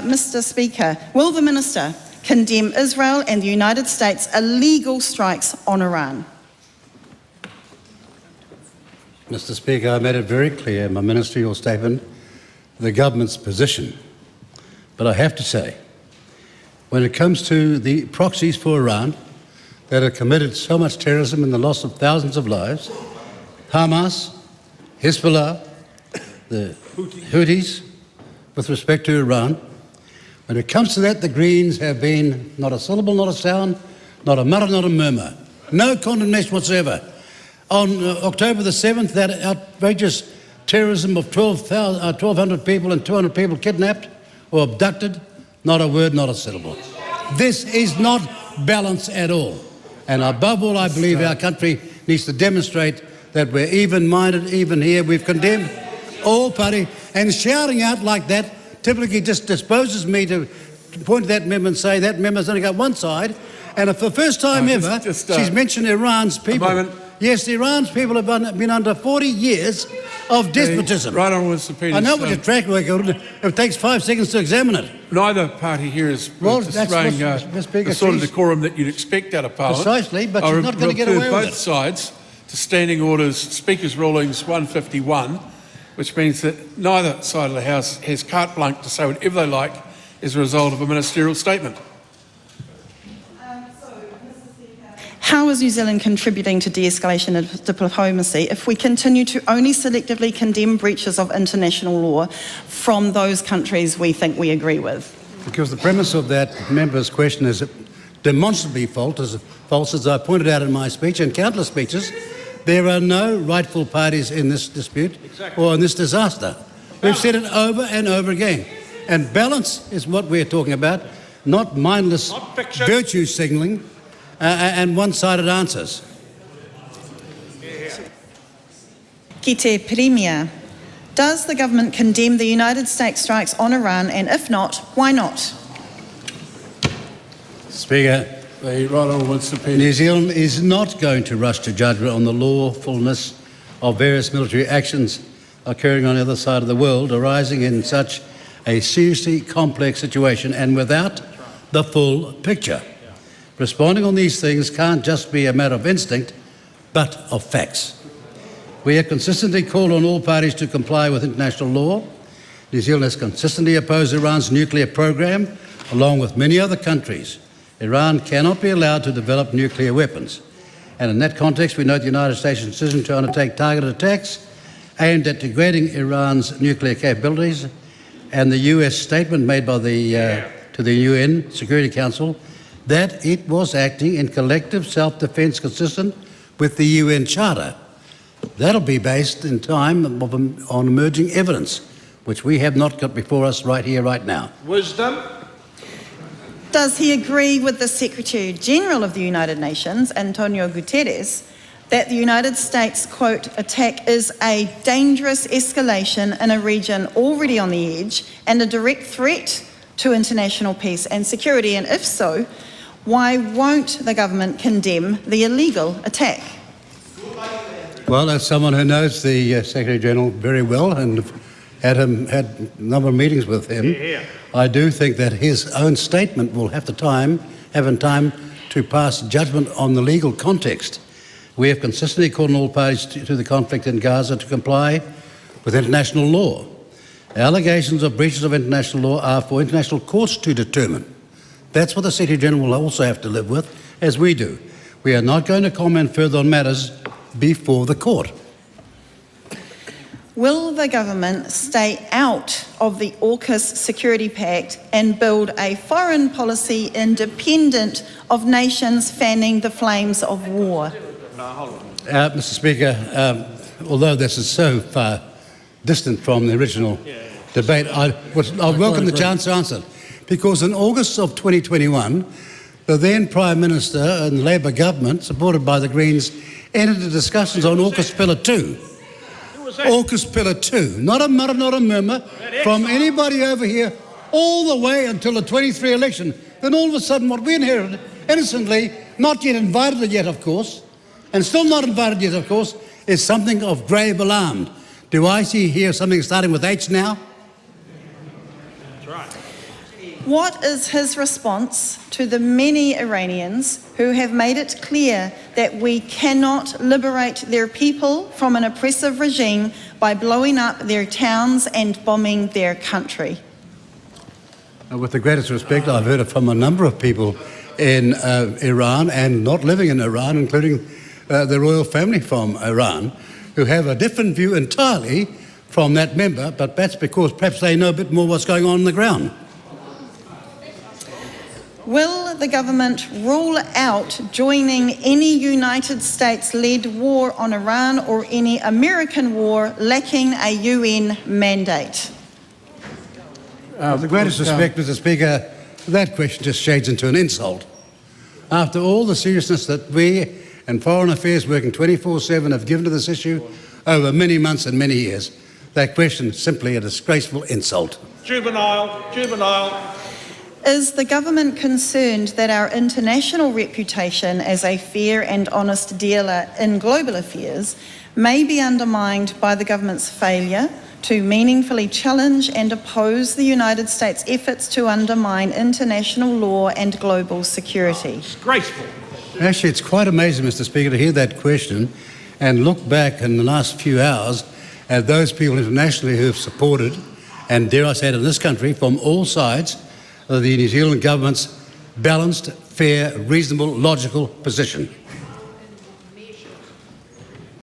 Mr. Speaker, will the Minister condemn Israel and the United States' illegal strikes on Iran? Mr. Speaker, I made it very clear in my ministerial statement the government's position. But I have to say, when it comes to the proxies for Iran that have committed so much terrorism and the loss of thousands of lives, Hamas, Hezbollah, the Houthis, with respect to Iran, when it comes to that, the Greens have been not a syllable, not a sound, not a mutter, not a murmur. No condemnation whatsoever. On October the 7th, that outrageous terrorism of 1,200 people and 200 people kidnapped or abducted, not a word, not a syllable. This is not balance at all. And above all, I believe our country needs to demonstrate that we're even-minded, even here. We've condemned all parties, and shouting out like that typically just disposes me to point to that member and say that member's only got one side. And if for the first time ever, she's mentioned Iran's people. Yes, the Iran's people have been under 40 years of despotism. Right on, Winston Peters. I know what your track record is. It takes 5 seconds to examine it. Neither party here is displaying the sort of decorum that you'd expect out of Parliament. Precisely, but you're not going to get away with it. Both sides to Standing Orders, Speaker's Rulings 151, which means that neither side of the House has carte blanche to say whatever they like as a result of a ministerial statement. How is New Zealand contributing to de-escalation and diplomacy if we continue to only selectively condemn breaches of international law from those countries we think we agree with? Because the premise of that member's question is demonstrably false, as I pointed out in my speech and countless speeches. There are no rightful parties in this dispute or in this disaster. We've said it over and over again. And balance is what we're talking about, not mindless virtue signalling and one-sided answers. Ki te Premier, does the government condemn the United States strikes on Iran, and if not, why not? Speaker, New Zealand is not going to rush to judgment on the lawfulness of various military actions occurring on the other side of the world arising in such a seriously complex situation and without the full picture. Responding on these things can't just be a matter of instinct, but of facts. We have consistently called on all parties to comply with international law. New Zealand has consistently opposed Iran's nuclear program, along with many other countries. Iran cannot be allowed to develop nuclear weapons. And in that context, we note the United States' decision to undertake targeted attacks aimed at degrading Iran's nuclear capabilities, and the US statement made by to the UN Security Council that it was acting in collective self-defence consistent with the UN Charter. That'll be based in time on emerging evidence, which we have not got before us right here, right now. Wisdom. Does he agree with the Secretary-General of the United Nations, Antonio Guterres, that the United States, quote, attack is a dangerous escalation in a region already on the edge and a direct threat to international peace and security? And if so, why won't the government condemn the illegal attack? Well, as someone who knows the Secretary-General very well and had a number of meetings with him, I do think that his own statement will have time to pass judgment on the legal context. We have consistently called on all parties to the conflict in Gaza to comply with international law. Allegations of breaches of international law are for international courts to determine. That's what the Secretary-General will also have to live with, as we do. We are not going to comment further on matters before the court. Will the government stay out of the AUKUS security pact and build a foreign policy independent of nations fanning the flames of war? Mr. Speaker, although this is so far distant from the original debate, I welcome the chance to answer it. Because in August of 2021, the then Prime Minister and the Labour government, supported by the Greens, entered into discussions on AUKUS Pillar 2. AUKUS Pillar 2, not a mutter, not a murmur from anybody over here all the way until the 23 election. Then all of a sudden what we inherited, innocently, not yet invited yet, of course, and still not invited yet, of course, is something of grave alarm. Do I see here something starting with H now? What is his response to the many Iranians who have made it clear that we cannot liberate their people from an oppressive regime by blowing up their towns and bombing their country? With the greatest respect, I've heard it from a number of people in Iran and not living in Iran, including the royal family from Iran, who have a different view entirely from that member, but that's because perhaps they know a bit more what's going on the ground. Will the government rule out joining any United States-led war on Iran or any American war lacking a UN mandate? With the greatest respect, Mr. Speaker, that question just shades into an insult. After all the seriousness that we and Foreign Affairs working 24/7 have given to this issue over many months and many years, that question is simply a disgraceful insult. Juvenile, juvenile. Is the government concerned that our international reputation as a fair and honest dealer in global affairs may be undermined by the government's failure to meaningfully challenge and oppose the United States' efforts to undermine international law and global security? Disgraceful. Actually, it's quite amazing, Mr. Speaker, to hear that question and look back in the last few hours at those people internationally who have supported, and dare I say it in this country, from all sides, the New Zealand government's balanced, fair, reasonable, logical position.